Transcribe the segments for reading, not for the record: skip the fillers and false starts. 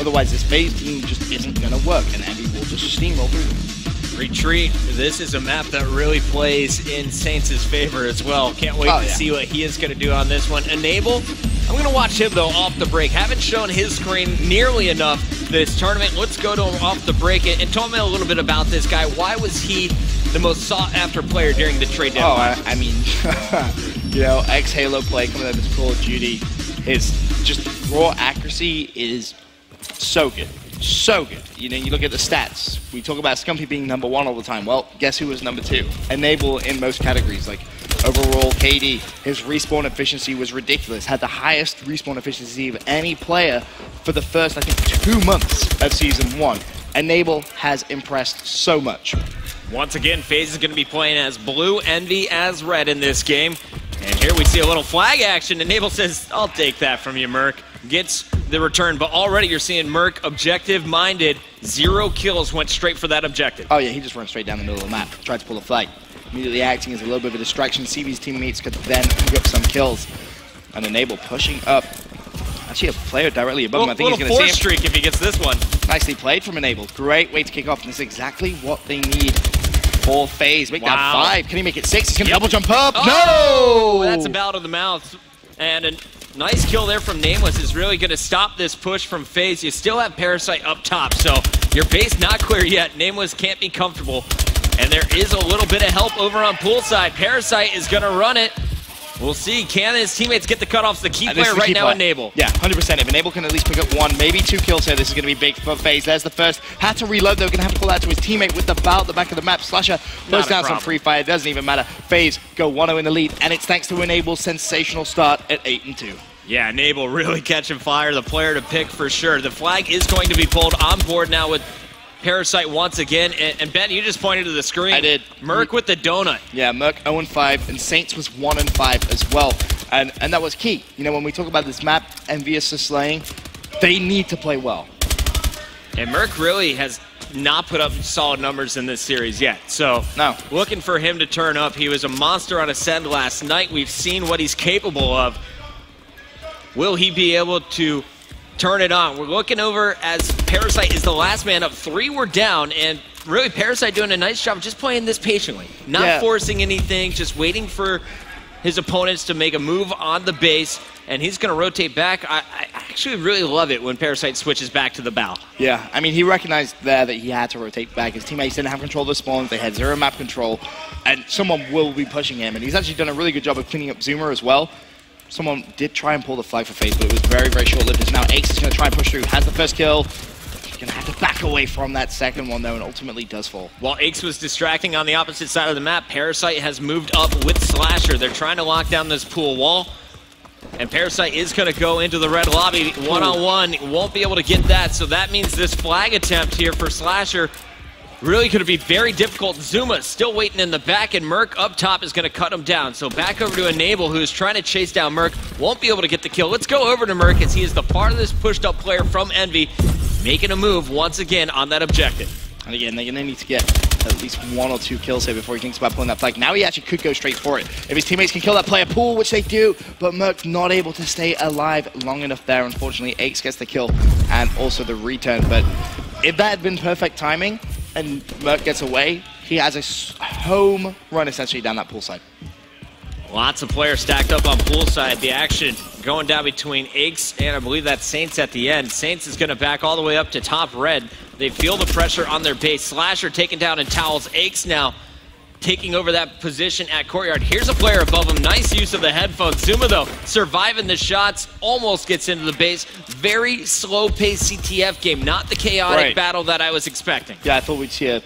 Otherwise, this Faze team just isn't going to work, and Envy will just steamroll through them. Retreat. This is a map that really plays in Saints' favor as well. Can't wait to see what he is going to do on this one. Enable, I'm going to watch him, though, off the break. Haven't shown his screen nearly enough this tournament. Let's go to him off the break and tell me a little bit about this guy. Why was he the most sought-after player during the trade deadline? Oh, I mean, you know, ex-Halo play coming out of Call of Duty, his just raw accuracy is so good. So good. You know, you look at the stats. We talk about Scumpy being #1 all the time. Well, guess who was #2? Enable in most categories. Like, overall, KD, his respawn efficiency was ridiculous. Had the highest respawn efficiency of any player for the first, I think, 2 months of Season 1. Enable has impressed so much. Once again, Faze is going to be playing as blue, Envy as red in this game. And here we see a little flag action. Enable says, I'll take that from you, Merc. Gets the return, but already you're seeing Merc objective-minded. 0 kills, went straight for that objective. Oh yeah, he just ran straight down the middle of the map, tried to pull a flag. Immediately acting as a little bit of a distraction. CV's teammates could then pick up some kills. And Enable pushing up. Actually, a player directly above him. I think he's going to see him. Streak if he gets this one. Nicely played from Enable. Great way to kick off, and this is exactly what they need for Faze. Make that 5. Can he make it 6? He's going to double jump up. Oh, no! That's a bout of the mouth. And a nice kill there from Nameless is really going to stop this push from Faze. You still have Parasite up top, so your base not clear yet. Nameless can't be comfortable. And there is a little bit of help over on poolside. Parasite is going to run it. We'll see. Can his teammates get the cutoffs? The key player right now, Enable. Yeah, 100%. If Enable can at least pick up 1, maybe 2 kills here, this is going to be big for Faze. There's the first. Had to reload, though. Going to have to pull out to his teammate with the bow at the back of the map. Slasher throws down some free fire. It doesn't even matter. Faze go 1-0 in the lead, and it's thanks to Enable's sensational start at 8-2. Yeah, Enable really catching fire. The player to pick for sure. The flag is going to be pulled on board now with Parasite once again, and Ben, you just pointed to the screen. I did. Merc with the donut. Yeah, Merc 0-5, and Saints was 1-5 as well, and that was key. You know, when we talk about this map, EnvyUs is slaying, they need to play well. And Merc really has not put up solid numbers in this series yet, so no. Looking for him to turn up. He was a monster on Ascend last night. We've seen what he's capable of. Will he be able to turn it on? We're looking over as Parasite is the last man up. 3 were down, and really Parasite doing a nice job just playing this patiently. Not forcing anything, just waiting for his opponents to make a move on the base, and he's going to rotate back. I actually really love it when Parasite switches back to the bow. Yeah, I mean, he recognized there that he had to rotate back. His teammates didn't have control of the spawns. They had 0 map control, and someone will be pushing him, and he's actually done a really good job of cleaning up Zoomer as well. Someone did try and pull the flag for Faze, but it was very, very short-lived. As now Ace is going to try and push through. Has the first kill. He's going to have to back away from that second one, though, and ultimately does fall. While Ace was distracting on the opposite side of the map, Parasite has moved up with Slasher. They're trying to lock down this pool wall. And Parasite is going to go into the red lobby. One-on-one, won't be able to get that. So that means this flag attempt here for Slasher really going to be very difficult. Zuma still waiting in the back, and Merc up top is going to cut him down. So back over to Enable, who's trying to chase down Merc. Won't be able to get the kill. Let's go over to Merc as he is the part of this pushed-up player from Envy, making a move once again on that objective. And again, they're going to need to get at least 1 or 2 kills here before he thinks about pulling that flag. Now he actually could go straight for it. If his teammates can kill that player pool, which they do, but Merc's not able to stay alive long enough there. Unfortunately, Ace gets the kill and also the return. But if that had been perfect timing, and Merc gets away, he has a home run essentially down that poolside. Lots of players stacked up on poolside. The action going down between Aches and I believe that's Saints at the end. Saints is going to back all the way up to top red. They feel the pressure on their base. Slasher taken down in towels. Aches now taking over that position at Courtyard. Here's a player above him. Nice use of the headphones. Zuma, though, surviving the shots. Almost gets into the base. Very slow-paced CTF game. Not the chaotic battle that I was expecting. Yeah, I thought we'd see a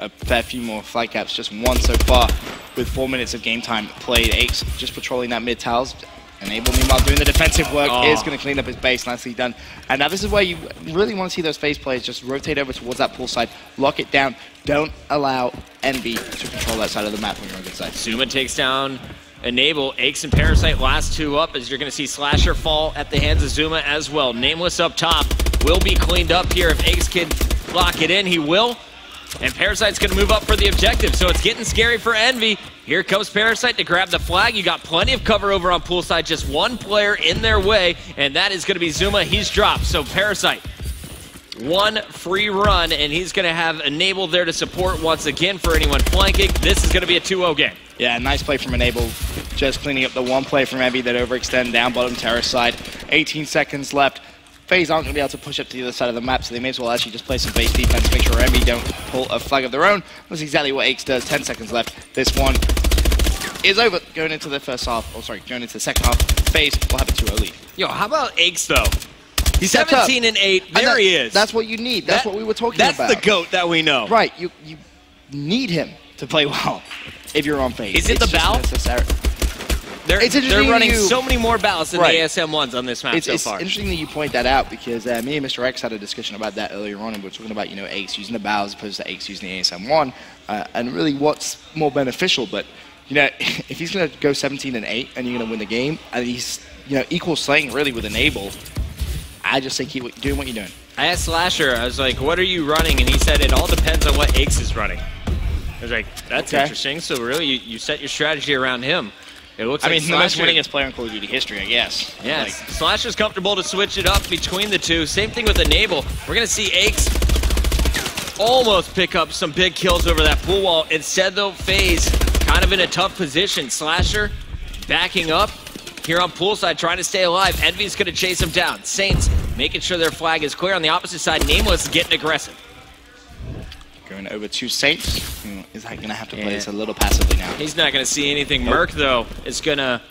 fair few more flight caps. Just 1 so far with 4 minutes of game time played. Aches just patrolling that mid-towers. Enable, meanwhile, doing the defensive work, is going to clean up his base. Nicely done. And now this is where you really want to see those Faze players just rotate over towards that pool side, lock it down. Don't allow Envy to control that side of the map when you're on the good side. Zuma takes down Enable. Aches and Parasite last 2 up, as you're going to see Slasher fall at the hands of Zuma as well. Nameless up top will be cleaned up here. If Aches can lock it in, he will. And Parasite's going to move up for the objective, so it's getting scary for Envy. Here comes Parasite to grab the flag. You got plenty of cover over on poolside, just 1 player in their way, and that is going to be Zuma. He's dropped, so Parasite one free run, and he's going to have Enable there to support once again for anyone flanking. This is going to be a 2-0 game. Yeah, nice play from Enable. Just cleaning up the one play from Envy that overextend down bottom terrace side. 18 seconds left. Faze aren't going to be able to push up to the other side of the map, so they may as well actually just play some base defense, make sure Envy don't pull a flag of their own. That's exactly what Aches does. 10 seconds left. This one is over. Going into the first half, going into the second half, Faze will have a 2-0 lead. Yo, how about Aches, though? He's 17 and 8. There he is. That's what you need. That's what we were talking about. That's the GOAT that we know. Right. You need him to play well if you're on Faze. Is it the Bal? They're running so many more Bals than the ASM ones on this map so far. It's interesting that you point that out because me and Mr. X had a discussion about that earlier on, and we were talking about, Aches using the Bal as opposed to Aches using the ASM one, and really what's more beneficial. But if he's going to go 17 and 8 and you're going to win the game, and he's equal slaying really with Enable, I just say keep doing what you're doing. I asked Slasher, I was like, what are you running? And he said it all depends on what Aches is running. I was like, that's interesting. So really, you set your strategy around him. It looks like the most winningest player in Call of Duty history, I guess. Yeah, Slasher's comfortable to switch it up between the two. Same thing with Enable. We're going to see Aches almost pick up some big kills over that pool wall. Instead, though, Faze kind of in a tough position. Slasher backing up here on poolside, trying to stay alive. Envy's going to chase him down. Saints making sure their flag is clear on the opposite side. Nameless getting aggressive. Going over to Saints. Is that going to have to play this a little passively now? He's not going to see anything. Merc, though, is going to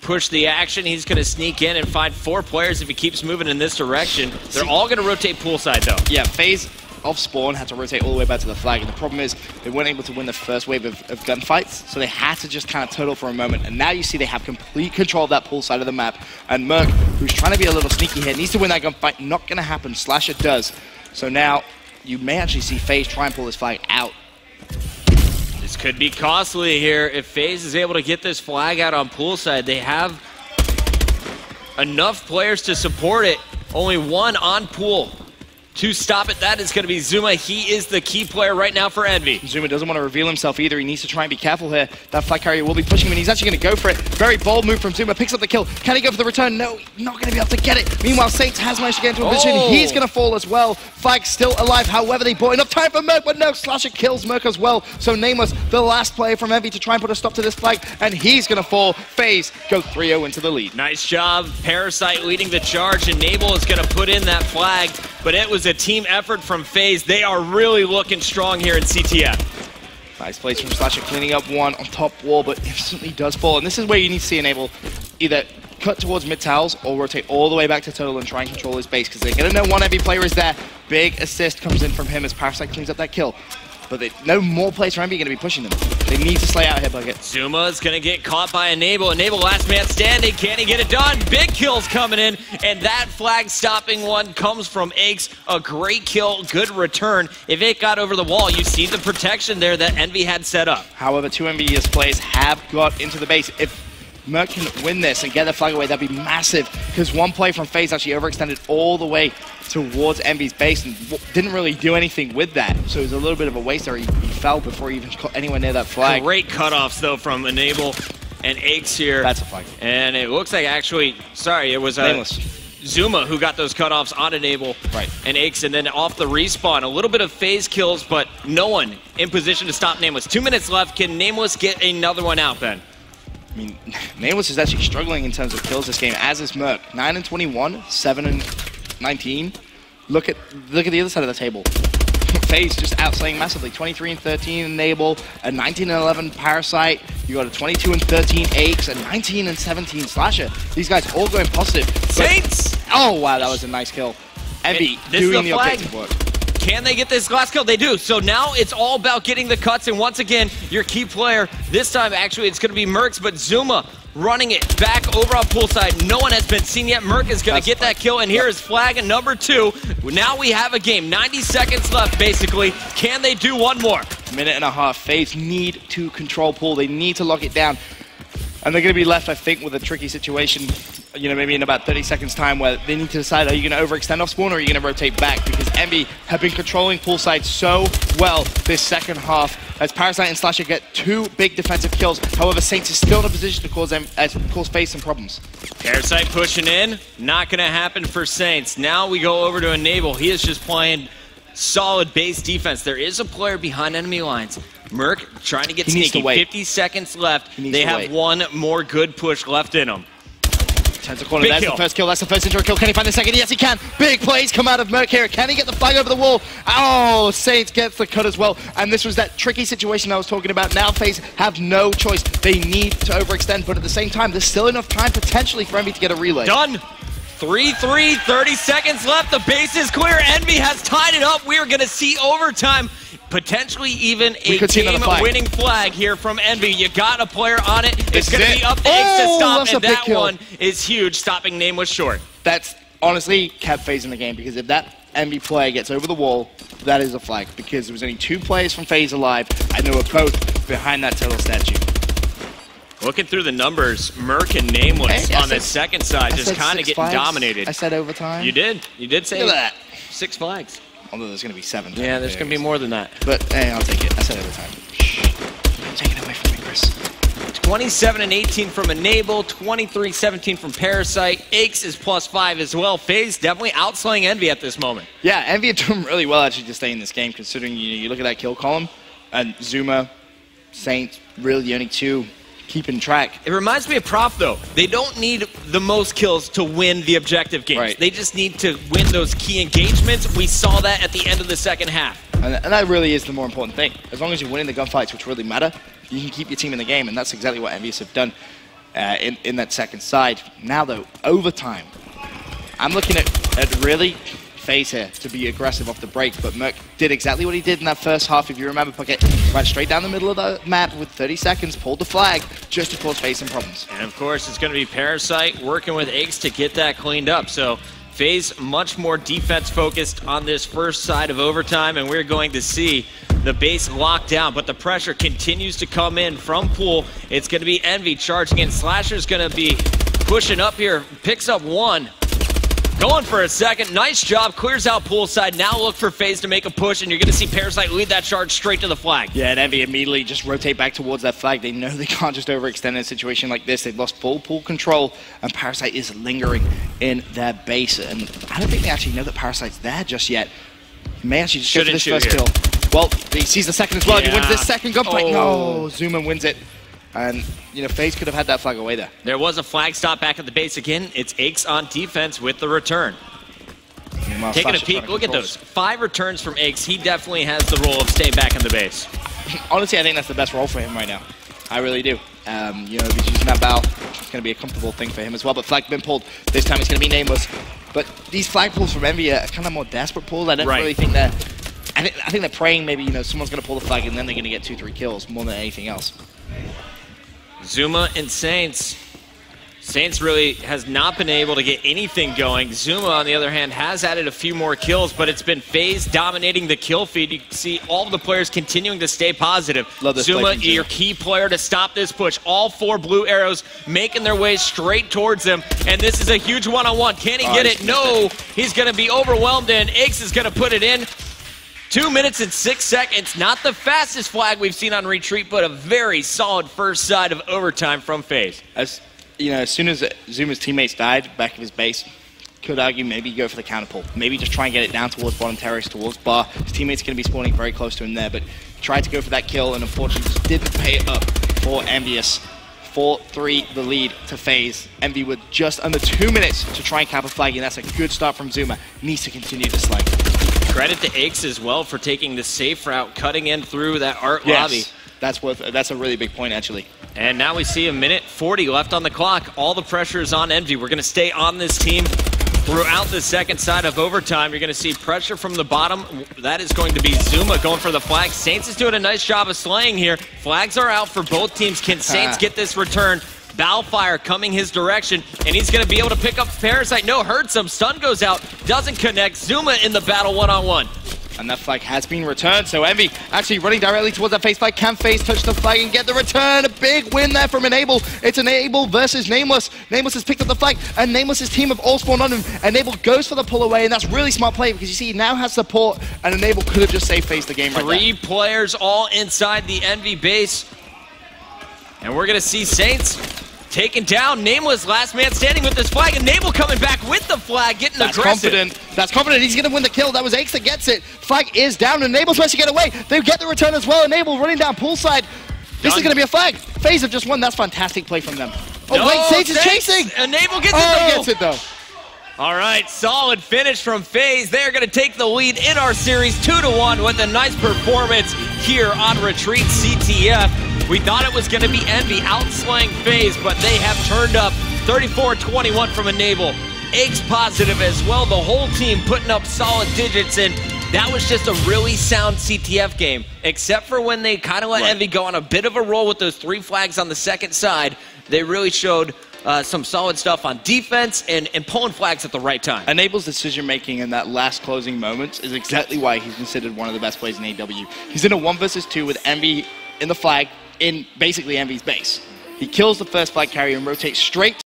push the action. He's going to sneak in and find 4 players if he keeps moving in this direction. They're all going to rotate poolside, though. Yeah, Faze off spawn had to rotate all the way back to the flag. And the problem is they weren't able to win the first wave of gunfights, so they had to just kind of turtle for a moment. And now you see they have complete control of that pool side of the map. And Merc, who's trying to be a little sneaky here, needs to win that gunfight. Not going to happen. Slasher does. So now you may actually see Faze try and pull this flag out. This could be costly here. If Faze is able to get this flag out on poolside, they have enough players to support it. Only one on pool to stop it. That is going to be Zuma. He is the key player right now for Envy. Zuma doesn't want to reveal himself either. He needs to try and be careful here. That flag carrier will be pushing him, and he's actually going to go for it. Very bold move from Zuma. Picks up the kill. Can he go for the return? No, not going to be able to get it. Meanwhile, Saints has managed to get into a position. He's going to fall as well. Flag still alive. However, they bought enough time for Merc, but no, Slasher kills Merc as well. So Nameless, the last player from Envy to try and put a stop to this flag, and he's going to fall. Faze go 3-0 into the lead. Nice job. Parasite leading the charge. Enable is going to put in that flag, but it was a team effort from Faze. They are really looking strong here in CTF. Nice place from Slasher, cleaning up one on top wall, but instantly does fall. And this is where you need to see Enable either cut towards mid towels or rotate all the way back to Total and try and control his base, because they're going to know one Envy player is there. Big assist comes in from him as Parasite cleans up that kill. But no more players from Envy are going to be pushing them. They need to slay out here, Bucket. Zuma is going to get caught by Enable. Enable last man standing. Can he get it done? Big kills coming in. And that flag stopping one comes from Aches. A great kill. Good return. If it got over the wall, you see the protection there that Envy had set up. However, 2 EnvyUs plays have got into the base. If Merc can win this and get the flag away, that'd be massive, because one play from Faze actually overextended all the way towards Envy's base and didn't really do anything with that. So it was a little bit of a waste there. He fell before he even got anywhere near that flag. Great cutoffs, though, from Enable and Aches here. That's a flag. And it looks like actually, sorry, it was Zuma who got those cutoffs on Enable and Aches, and then off the respawn. A little bit of Faze kills, but no one in position to stop Nameless. 2 minutes left. Can Nameless get another one out, Ben? I mean, Nameless is actually struggling in terms of kills this game, as is Merc. 9 and 21, 7 and 19. Look at the other side of the table. Faze just outslaying massively. 23 and 13 Enable, a 19 and 11 Parasite. You got a 22 and 13 Aches, a 19 and 17 Slasher. These guys all going positive. Saints! Oh wow, that was a nice kill. Envy doing the objective work. Can they get this last kill? They do. So now it's all about getting the cuts, and once again, your key player, this time actually it's going to be Mercs, but Zuma running it back over on poolside. No one has been seen yet. Merc is going to get that kill, and here is flag number 2. Now we have a game. 90 seconds left, basically. Can they do one more? Minute and a half. Faze need to control pool. They need to lock it down. And they're going to be left, I think, with a tricky situation, maybe in about 30 seconds time, where they need to decide, are you going to overextend off spawn or are you going to rotate back? Because Envy have been controlling poolside so well this second half. as Parasite and Slasher get 2 big defensive kills. However, Saints is still in a position to cause Faze some problems. Parasite pushing in, not going to happen for Saints. Now we go over to Enable. He is just playing solid base defense. There is a player behind enemy lines. Merc trying to get sneaky. 50 seconds left. They have one more good push left in them. Turns the corner. That's the first kill. That's the first intro kill. Can he find the second? Yes, he can. Big plays come out of Merc here. Can he get the flag over the wall? Oh, Saints gets the cut as well. And this was that tricky situation I was talking about. Now Faze have no choice. They need to overextend, but at the same time, there's still enough time potentially for Envy to get a relay. Done. 3-3, 30 seconds left. The base is clear. Envy has tied it up. We are going to see overtime. Potentially even a game-winning flag here from Envy. You got a player on it. It's going to be up to X to stop, and that one is huge, stopping Nameless short. That's honestly kept Faze in the game, because if that Envy player gets over the wall, that is a flag, because there was only 2 players from Faze alive, and they were both behind that turtle statue. Looking through the numbers, Merc and Nameless on the second side just kind of getting dominated. I said overtime. You did. You did say that. 6 flags. Although there's going to be 7. Yeah, there's going to be more than that. But hey, I'll take it. I said overtime. Shh. Don't take it away from me, Chris. 27-18 from Enable, 23-17 from Parasite. Aches is +5 as well. Faze definitely outslaying Envy at this moment. Yeah, Envy are doing really well actually to stay in this game, considering you look at that kill column, and Zuma, Saints, really the only 2 keeping track. It reminds me of Prof, though. They don't need the most kills to win the objective games. Right. They just need to win those key engagements. We saw that at the end of the second half. And that really is the more important thing. As long as you're winning the gunfights, which really matter, you can keep your team in the game, and that's exactly what EnvyUs have done in that second side. Now, though, overtime. I'm looking at really Faze here to be aggressive off the break, but Merc did exactly what he did in that first half, if you remember. Puckett ran straight down the middle of the map with 30 seconds, pulled the flag just to cause Faze some problems. And of course, it's going to be Parasite working with Eggs to get that cleaned up. So Faze much more defense focused on this first side of overtime, and we're going to see the base locked down, but the pressure continues to come in from Pool. It's going to be Envy charging in. Slasher's going to be pushing up here, picks up 1. Going for a second. Nice job. Clears out Poolside. Now look for Faze to make a push, and you're going to see Parasite lead that charge straight to the flag. Yeah, and Envy immediately just rotate back towards that flag. They know they can't just overextend in a situation like this. They've lost full pool control, and Parasite is lingering in their base. And I don't think they actually know that Parasite's there just yet. He may actually just go for this first kill. Well, he sees the second as well. He wins this second gunfight. No, Zuma wins it. And, Faze could have had that flag away there. There was a flag stop back at the base again. It's Aches on defense with the return. Taking a peek, look at those. 5 returns from Aches. He definitely has the role of staying back in the base. Honestly, I think that's the best role for him right now. I really do. If he's using that bow, it's going to be a comfortable thing for him as well. But flag been pulled. This time it's going to be Nameless. But these flag pulls from Envy are kind of more desperate pulls. I don't really think they're... I think they're praying maybe, someone's going to pull the flag and then they're going to get 2-3 kills more than anything else. Zuma and Saints. Saints really has not been able to get anything going. Zuma, on the other hand, has added a few more kills, but it's been Faze dominating the kill feed. You can see all of the players continuing to stay positive. Zuma, your key player to stop this push. All 4 blue arrows making their way straight towards him, and this is a huge one-on-one. Can he get it? No, he's going to be overwhelmed, and Aches is going to put it in. 2 minutes and 6 seconds. Not the fastest flag we've seen on retreat, but a very solid first side of overtime from Faze. As soon as Zuma's teammates died back of his base, could argue maybe go for the counter pull. Maybe just try and get it down towards bottom terrace, towards bar. His teammates are going to be spawning very close to him there, but tried to go for that kill and unfortunately just didn't pay it up for EnvyUs. 4-3 the lead to Faze. Envy with just under 2 minutes to try and cap a flag, and that's a good start from Zuma. Needs to continue to slag. Credit to Aches as well for taking the safe route, cutting in through that art lobby. That's a really big point, actually. And now we see 1:40 left on the clock. All the pressure is on Envy. We're going to stay on this team throughout the second side of overtime. You're going to see pressure from the bottom. That is going to be Zuma going for the flag. Saints is doing a nice job of slaying here. Flags are out for both teams. Can Saints get this return? Balfire coming his direction, and he's going to be able to pick up Parasite. No, hurts him. Stun goes out. Doesn't connect. Zuma in the battle one-on-one. And that flag has been returned, so Envy actually running directly towards that Faze flag. Can Faze touch the flag and get the return? A big win there from Enable. It's Enable versus Nameless. Nameless has picked up the flag, and Nameless's team have all spawned on him. Enable goes for the pull away, and that's really smart play because you see he now has support, and Enable could have just saved Faze the game right there. 3 players all inside the Envy base. And we're going to see Saints taking down Nameless, last man standing with this flag, and Enable coming back with the flag, getting aggressive. That's confident. He's going to win the kill. That was Aches that gets it. Flag is down, and Enable's tries to get away. They get the return as well. Enable running down poolside. This is going to be a flag. Faze have just won. That's fantastic play from them. Oh, no, wait, Saints is chasing. Enable gets it, though. All right, solid finish from Faze. They're going to take the lead in our series 2-1 with a nice performance here on Retreat CTF. We thought it was going to be Envy outslaying Faze, but they have turned up 34-21 from Enable. Aches positive as well. The whole team putting up solid digits, and that was just a really sound CTF game, except for when they kind of let Envy go on a bit of a roll with those 3 flags on the second side. They really showed some solid stuff on defense and pulling flags at the right time. Enable's decision-making in that last closing moments is exactly why he's considered one of the best players in AW. He's in a 1 versus 2 with Envy in the flag in basically Envy's base. He kills the first flag carrier and rotates straight